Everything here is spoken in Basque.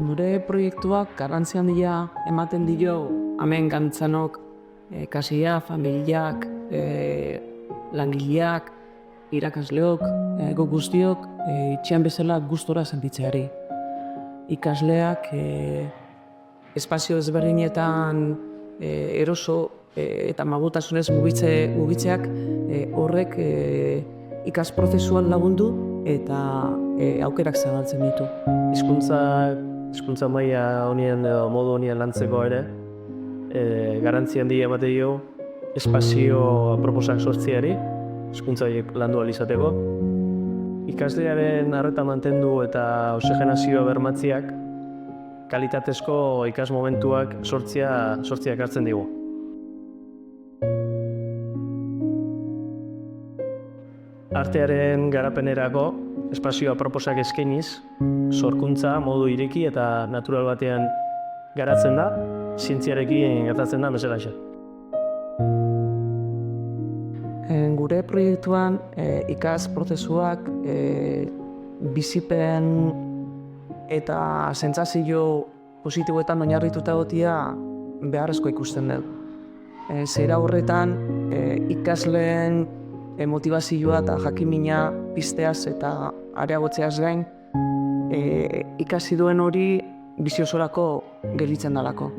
Gure proiektuak garrantzi handia ematen dio hemen gantzanok kasia, familiak, langileak, irakasleok, guk guztiok itxean bezala gustora sentitzeari. Ikasleak espazio ezberdinetan eroso eta malgutasunez mugitzeak horrek ikas prozesuan lagundu eta aukerak zabaltzen ditu. Hizkuntza maila honien edo modu honien lantzeko ere, garrantzi handia ematen dio espazio aproposak sortzeari, hizkuntza horiek landu ahal izateko. Ikaslearen arreta mantendu eta oxigenazioa bermatzeak kalitatezko ikas momentuak sortzea ekartzen digu. Artearen garapenerako espazio aproposak eskainiz, sorkuntza modu ireki eta natural batean garatzen da, zientziarekin gertatzen da bezalaxe. Gure proiektuan ikas prozesuak bizipen eta sentsazio positiboetan oinarrituta egotea beharrezko ikusten dut. Zera horretan ikasleen motivazioa eta jakimina pizteaz eta areagotzeaz gain ikasi duen hori bizi osorako gelditzen dalako.